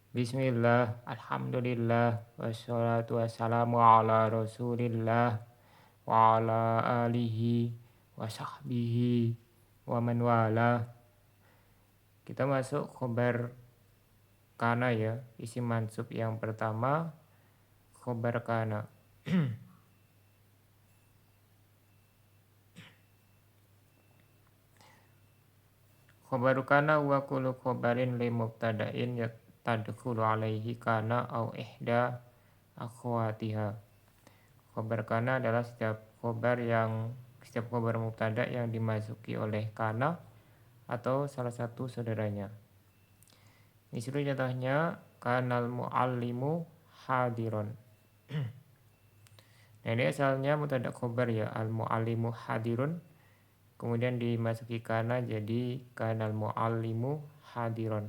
Bismillah, alhamdulillah, wassalatu wassalamu ala rasulillah, wa ala alihi, wa sahbihi, wa man wala. Kita masuk khobar kana ya, isim mansub yang pertama, khobar kana. Khobaru kana wa kullu khobarin li mubtada'in tadkhulu alaihi kana au ihda akhwatiha. Khobar kana adalah setiap khobar mubtada yang dimasuki oleh kana atau salah satu saudaranya. Ini seluruh contohnya kanal muallimu hadiron. Nah ini asalnya mubtada khobar ya, al muallimu hadirun, kemudian dimasuki kana jadi kanal muallimu hadiron.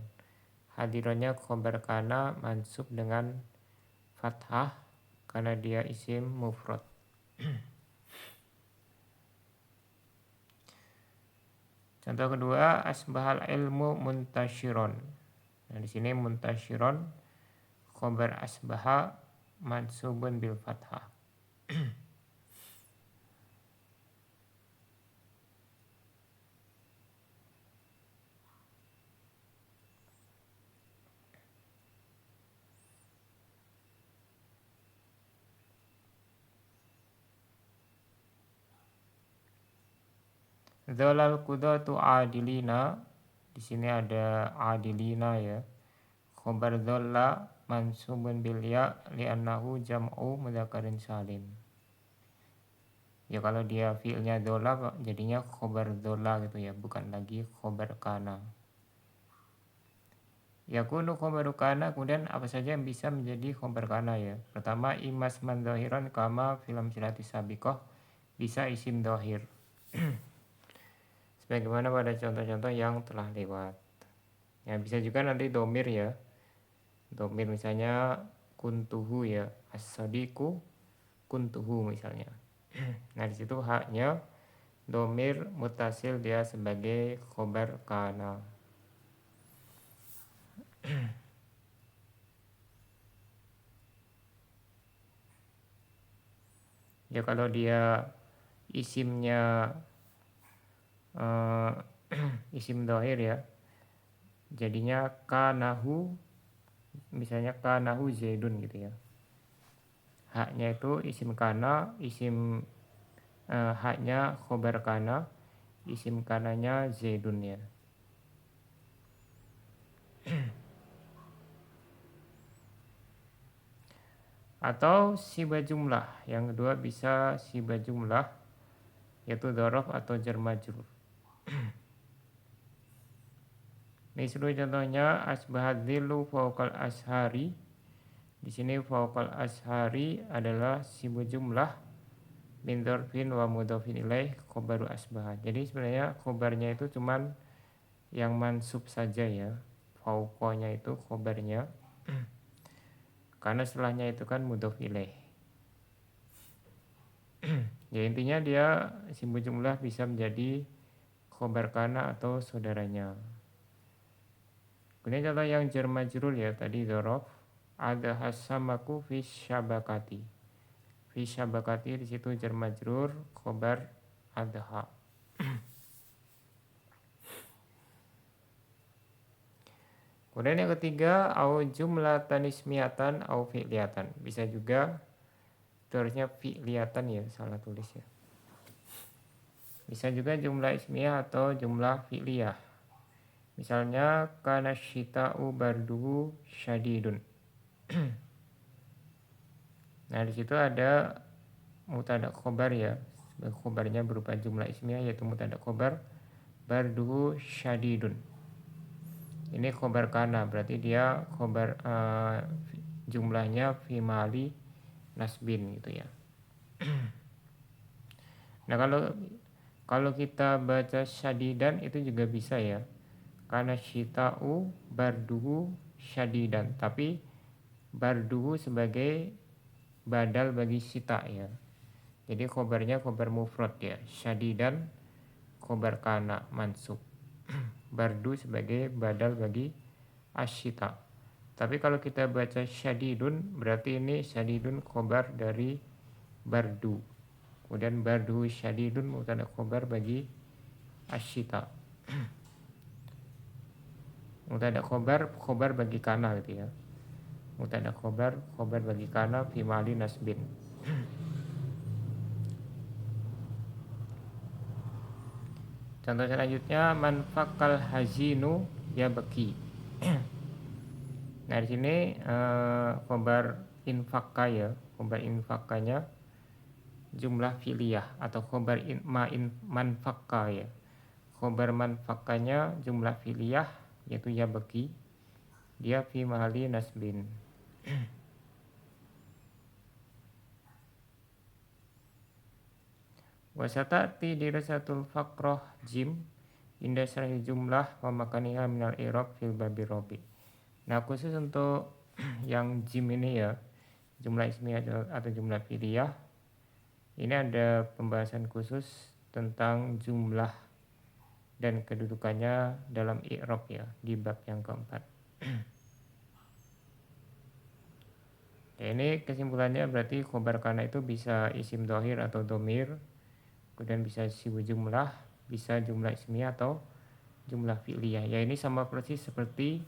Hadironnya khobar kana mansub dengan fathah karena dia isim mufrad. Contoh kedua, asbahal ilmu muntasyiron. Nah, di sini muntasyiron khobar asbaha mansubun bil fathah. Dzalal qudatu adilina. Di sini ada adilina ya. Khobar dzalla mansubun bil ya li'annahu jam'u mudzakarin salim. Ya kalau dia fi'ilnya dzalla jadinya khobar dzalla gitu ya, bukan lagi khobar kana. Yakunu khobaru kana, kemudian apa saja yang bisa menjadi khobar kana ya. Pertama, imas man dzahiran kama film silati sabiqah, bisa isim dzohir. Sebagaimana pada contoh-contoh yang telah lewat. Ya bisa juga nanti domir ya. Domir misalnya kuntuhu ya, as-sadiqu kuntuhu misalnya. Nah di situ haknya domir mutasil, dia sebagai khobar kana. Ya kalau dia isimnya isim dohir ya, jadinya kanahu, misalnya kanahu zaidun gitu ya. Haknya itu isim kana, haknya khobar kana, isim kananya zaidun ya. Atau sibah jumlah, yang kedua bisa sibah jumlah, yaitu dzaraf atau jar majrur. Ini seluruh contohnya asbahat dzillu fawqal ashari. Di sini fawqal ashari adalah sibah jumlah min dzarfin wa mudhofin ilaih khobaru asbahat. Jadi sebenarnya khobarnya itu cuman yang mansub saja ya. Fawqanya itu khobarnya. Karena setelahnya itu kan mudhof ilaih. Ya intinya dia sibah jumlah bisa menjadi khobar kana atau saudaranya. Kemudian contoh yang jar majrur ya, tadi dzaraf, ada hasamaku fi syabakati. Fi syabakati di situ jar majrur khobar adha. Kemudian yang ketiga, au jumlatan ismiyatan au fi'liyatan. Bisa juga itu harusnya fi'liyatan ya, salah tulis ya. Bisa juga jumlah ismiyah atau jumlah fi'liyah. Misalnya kana syita'u barduhu syadidun. Nah, di situ ada mubtada khobar ya. Khobarnya berupa jumlah ismiyah yaitu mubtada khobar barduhu syadidun. Ini khobar kana, berarti dia khobar jumlahnya fi mali nasbin gitu ya. Nah, kalau kita baca syadidan itu juga bisa ya. Karena syita'u barduhu syadidan, tapi barduhu sebagai badal bagi syita ya. Jadi khobarnya khobar mufrad ya. Syadidan khobar kana mansub. Bardu sebagai badal bagi asyita. Tapi kalau kita baca syadidun, berarti ini syadidun khobar dari bardu. Kemudian bardu syadidun mubtada khobar bagi asyita. Mubtada khobar bagi kana gitu ya. Mubtada khobar bagi kana fi mali nasbin. Contoh selanjutnya manfakal hazinu ya beki. Nah di sini khobar infaka ya, khobar infakanya jumlah fi'liyah atau khobar manfaka ya. Khobar manfakanya jumlah fi'liyah yaitu ya beki. Dia fi mahali nasbin. Wasatati dirasatul faqroh jim indah syarhi jumlah wa makaniha minal i'rab fil babi robi. Nah khusus untuk yang jim ini ya, jumlah ismiyah atau jumlah fi'liyah, ini ada pembahasan khusus tentang jumlah dan kedudukannya dalam i'rab ya di bab yang keempat. Ya, ini kesimpulannya berarti khobar kana itu bisa isim dhohir atau domir, kemudian bisa sibu jumlah, bisa jumlah ismiyah atau jumlah fi'liyah. Ya ini sama persis seperti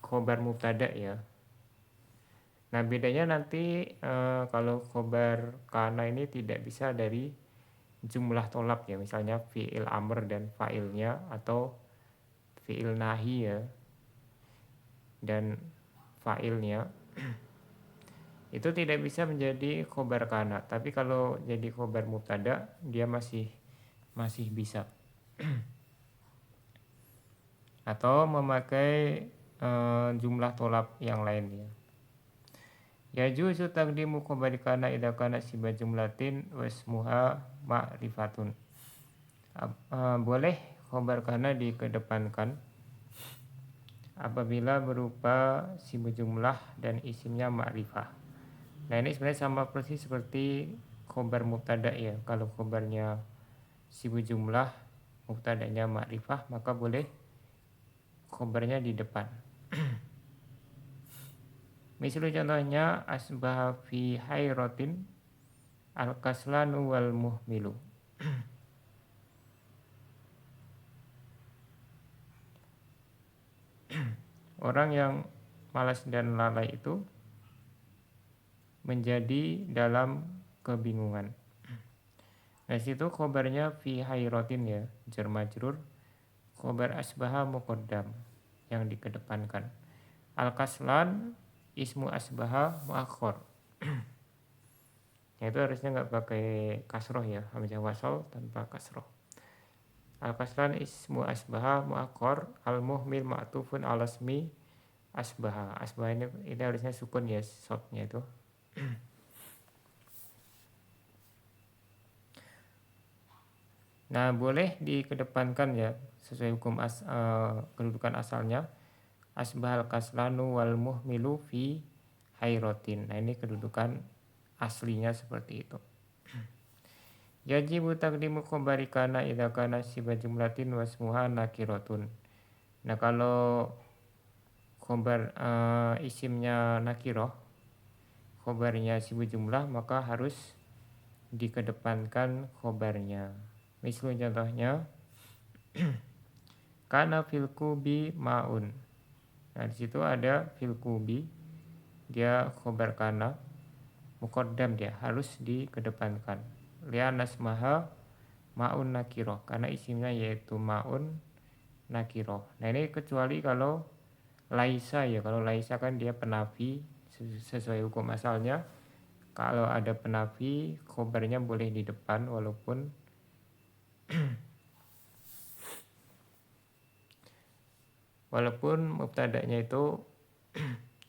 khobar mubtada ya. Nah bedanya nanti kalau khobar kana ini tidak bisa dari jumlah tolab ya, misalnya fi'il amr dan fa'ilnya atau fi'il nahi ya dan fa'ilnya. Itu tidak bisa menjadi khobar kana, tapi kalau jadi khobar mubtada dia masih bisa. Atau memakai jumlah tolab yang lain ya. Yajuzu taqdimu khobar kana idza kana siba jumlatin wasmuha ma'rifatun. Boleh khobar kana dikedepankan apabila berupa sibu jumlah dan isimnya ma'rifah. Nah ini sebenarnya sama persis seperti khobar mubtada ya. Kalau khobarnya sibu jumlah, mubtadanya ma'rifah, maka boleh khobarnya di depan. Misalnya contohnya asbaha fi hayrotin al-kaslanu wal muhmilu. Orang yang malas dan lalai itu menjadi dalam kebingungan. Nah situ khobarnya fi hayrotin ya, jar majrur, khobar asbaha muqaddam yang dikedepankan. Al-kaslan ismu asbaha muakhor. Itu harusnya nggak pakai kasroh ya, hamzah wasal tanpa kasroh. Al-kaslan ismu asbaha muakhor, al-muhmil ma'tufun alasmi asbaha. Asbaha ini harusnya sukun ya, shotnya itu. Nah boleh dikedepankan ya sesuai hukum kedudukan asalnya. Asbahal kaslanu wal muhmilu fi hayrotin. Nah ini kedudukan aslinya seperti itu. Yajibu taqdimu khobari kana idza kana siba jumlatin wasmuha nakirotun. Nah kalau khobar isimnya nakiroh, khobarnya sibu jumlah, maka harus dikedepankan khobarnya. Misalnya contohnya kana fil kubi maun. Nah di situ ada fil kubi, dia khobar kana muqaddam, dia harus dikedepankan. Lian nasmaha maun nakiroh, karena isimnya yaitu maun nakiroh. Nah ini kecuali kalau laisa ya, kalau laisa kan dia penafi sesuai hukum asalnya. Kalau ada penafi, khobarnya boleh di depan walaupun mubtadanya itu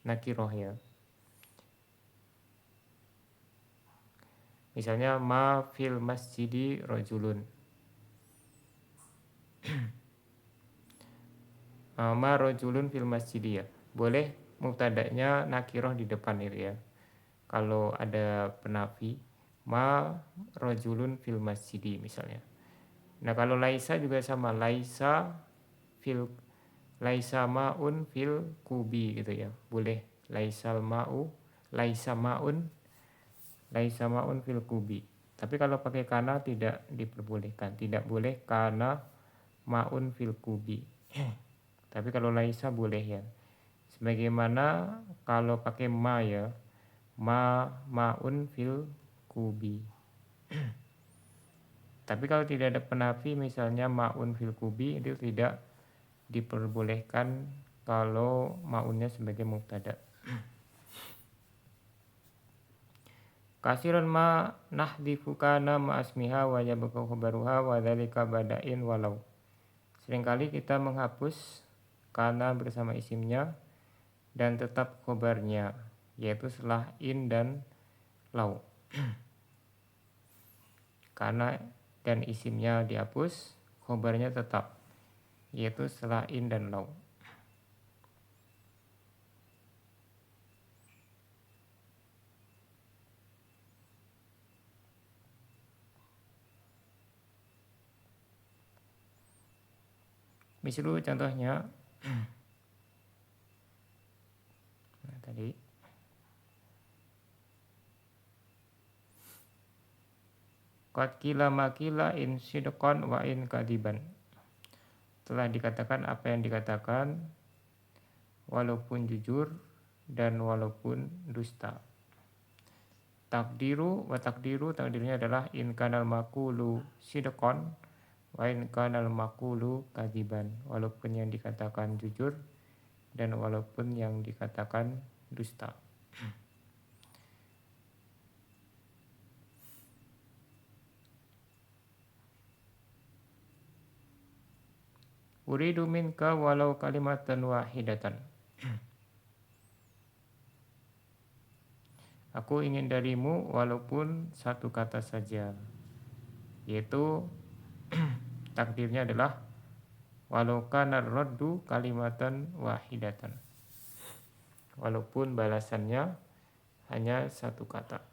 nakiroh ya. Misalnya ma fil masjidi rojulun. Ma rojulun fil masjidi ya. Boleh mubtadanya nakiroh di depan itu ya. Kalau ada penafi, ma rojulun fil masjidi misalnya. Nah kalau laisa juga sama, laisa fil laisa ma'un fil kubi gitu ya. Boleh laisa ma'un fil kubi. Tapi kalau pakai kana tidak diperbolehkan. Tidak boleh kana ma'un fil kubi. Tapi kalau laisa boleh ya. Sebagaimana kalau pakai ma ya. Ma'un fil kubi. Tapi kalau tidak ada penafi misalnya ma'un fil kubi itu tidak diperbolehkan kalau ma'unnya sebagai mubtada. Kasiran ma nahdifu kana ma asmiha wa yabqa khabaruha wa dzalika bada'in walau. Seringkali kita menghapus kana bersama isimnya dan tetap khobarnya, yaitu setelah in dan lau. Kana dan isimnya dihapus, khobarnya tetap, yaitu setelah in dan lau. Misalnya contohnya tadi qad qila ma qila in sidqan wa in kadiban. Telah dikatakan apa yang dikatakan walaupun jujur dan walaupun dusta. Takdirnya adalah in kanal maqulu sidqan wa in kanal maqulu kadiban. Walaupun yang dikatakan jujur dan walaupun yang dikatakan dusta. Uridu minka walau kalimatan wahidatan. Aku ingin darimu walaupun satu kata saja. Yaitu takdirnya adalah walau kana raddu kalimatan wahidatan. Walaupun balasannya hanya satu kata.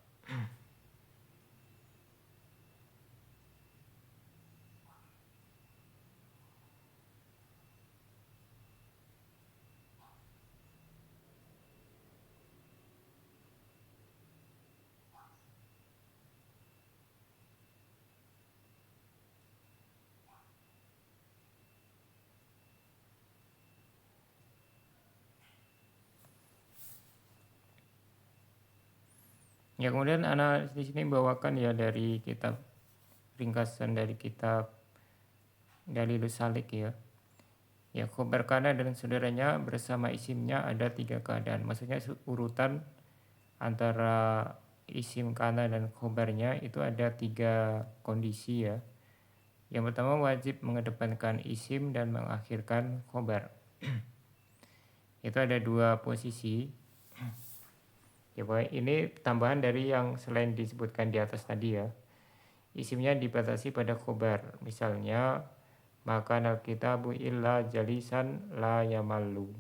Ya, kemudian anak di sini bawakan ya dari kitab ringkasan dari kitab Dalilus Salik ya. Ya, khobar kana dan saudaranya bersama isimnya ada 3 keadaan. Maksudnya urutan antara isim kana dan khobarnya itu ada 3 kondisi ya. Yang pertama wajib mengedepankan isim dan mengakhirkan khobar. Itu ada 2 posisi. Ya, ini tambahan dari yang selain disebutkan di atas tadi ya. Isimnya dibatasi pada khobar. Misalnya maka kitabu illa jalisan la yamallu.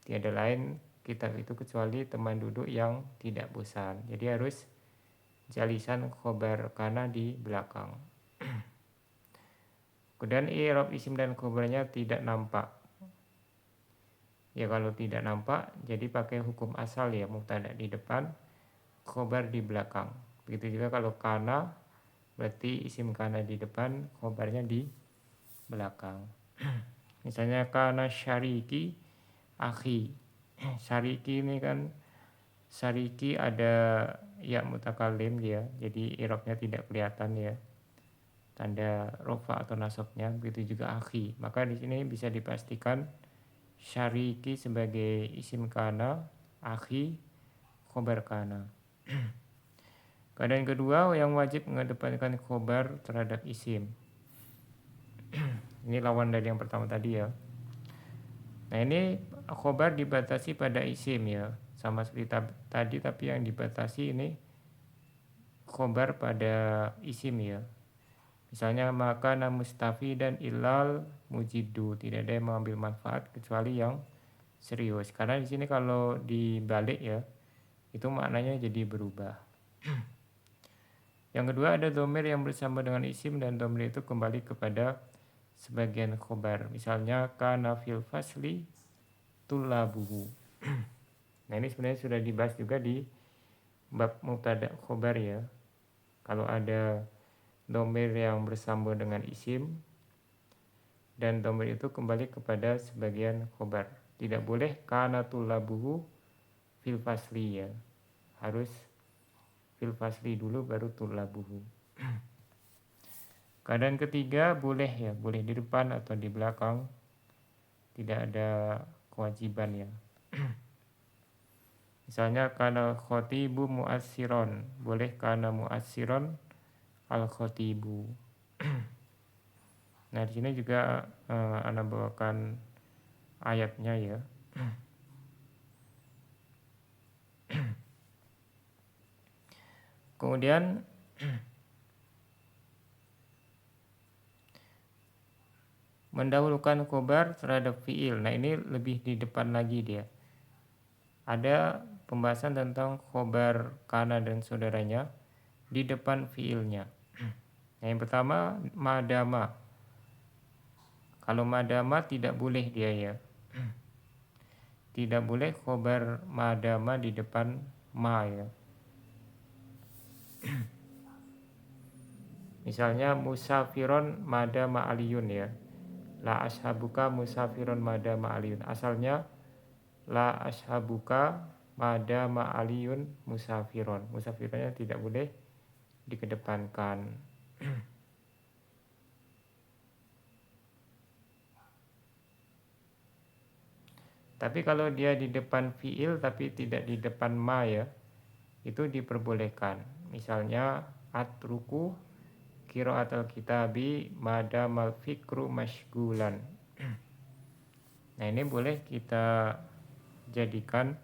Tiada lain kitab itu kecuali teman duduk yang tidak bosan. Jadi harus jalisan khobar kana di belakang. Kemudian i'rab isim dan khobarnya tidak nampak. Ya, kalau tidak nampak jadi pakai hukum asal ya, mubtada di depan, khobar di belakang. Begitu juga kalau kana berarti isim kana di depan, khobarnya di belakang. Misalnya kana syariki akhi. Syariki ini kan syariki ada ya mutakalim ya, jadi i'rabnya tidak kelihatan ya, tanda rofa atau nasabnya. Begitu juga akhi. Maka di sini bisa dipastikan syariki sebagai isim kana, akhi khobar kana. Keadaan kedua yang wajib mengedepankan khobar terhadap isim. Ini lawan dari yang pertama tadi ya. Nah, ini khobar dibatasi pada isim ya, sama seperti tadi, tapi yang dibatasi ini khobar pada isim ya. Misalnya maka mustafi dan ilal mujidu, tidak ada yang mengambil manfaat kecuali yang serius. Karena di sini kalau dibalik ya, itu maknanya jadi berubah. Yang kedua ada dhamir yang bersama dengan isim dan dhamir itu kembali kepada sebagian khobar. Misalnya kana fil fasli tullabuhu. Nah ini sebenarnya sudah dibahas juga di bab mubtada khobar ya. Kalau ada dhamir yang bersambung dengan isim dan dhamir itu kembali kepada sebagian khobar. Tidak boleh kana tullabuhu fil fasli ya. Harus fil fasli dulu baru tullabuhu. Keadaan ketiga boleh ya, boleh di depan atau di belakang. Tidak ada kewajiban ya. Misalnya kana khotibu muassiron, boleh kana muassiron al khotibu. Nah, di sini juga Anda bawakan ayatnya ya. Kemudian mendahulukan khobar terhadap fiil. Nah, ini lebih di depan lagi dia. Ada pembahasan tentang khobar kana dan saudaranya di depan fiilnya. Nah, yang pertama madama. Kalau madama tidak boleh dia ya. Tidak boleh khobar madama di depan ma ya. Misalnya musafiron madama aliyun ya. La ashabuka musafiron madama aliyun. Asalnya la ashabuka madama aliyun musafiron. Musafironnya tidak boleh dikedepankan. Tapi kalau dia di depan fiil tapi tidak di depan ma ya, itu diperbolehkan. Misalnya atruku qiraatul kitabi madamal fikru mashgulan. Nah, ini boleh kita jadikan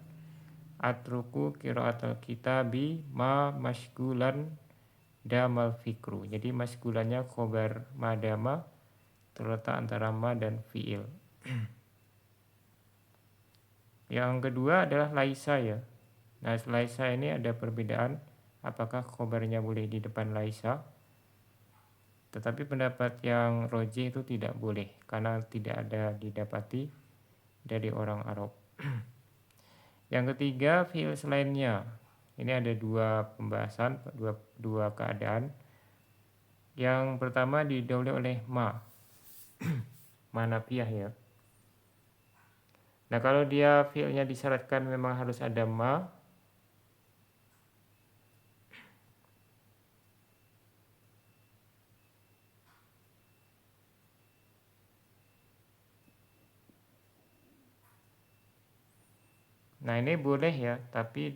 atruku qiraatul kitabi ma mashgulan damal fikru. Jadi mashgulannya khobar madama terletak antara ma dan fiil. Yang kedua adalah laisa ya. Nah, laisa ini ada perbedaan apakah khobarnya boleh di depan laisa. Tetapi pendapat yang rojih itu tidak boleh karena tidak ada didapati dari orang Arab. Yang ketiga fiil selainnya. Ini ada dua pembahasan, dua keadaan. Yang pertama didahului oleh ma. Ma nafiyah ya. Nah, kalau dia fiilnya disyaratkan memang harus ada ma, nah ini boleh ya, tapi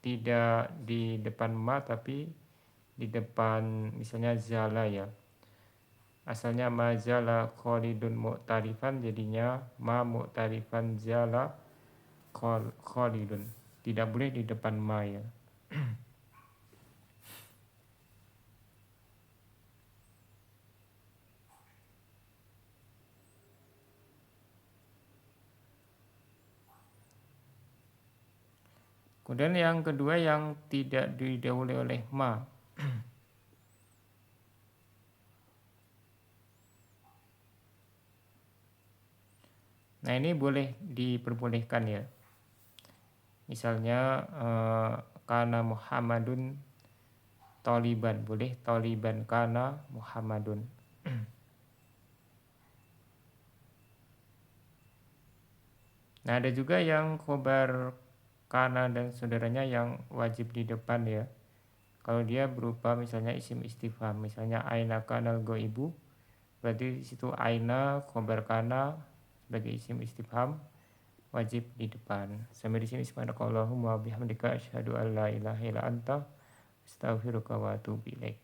tidak di depan ma, tapi di depan misalnya zala ya. Asalnya ma zala khalidun mu'tarifan, jadinya ma mu'tarifan zala khalidun. Tidak boleh di depan ma ya. Kemudian yang kedua yang tidak didahului oleh ma. Nah, ini boleh diperbolehkan ya. Misalnya kana Muhammadun taliban, boleh taliban kana Muhammadun. Nah, ada juga yang khobar kana dan saudaranya yang wajib di depan ya. Kalau dia berupa misalnya isim istifham, misalnya aina kanal goibu, berarti di situ aina khobar kana sebagai isim istifham wajib di depan. Sampai di sini subhanakallahumma wa bihamdika asyhadu an la ilaha illa anta astaghfiruka wa atubu ilaik.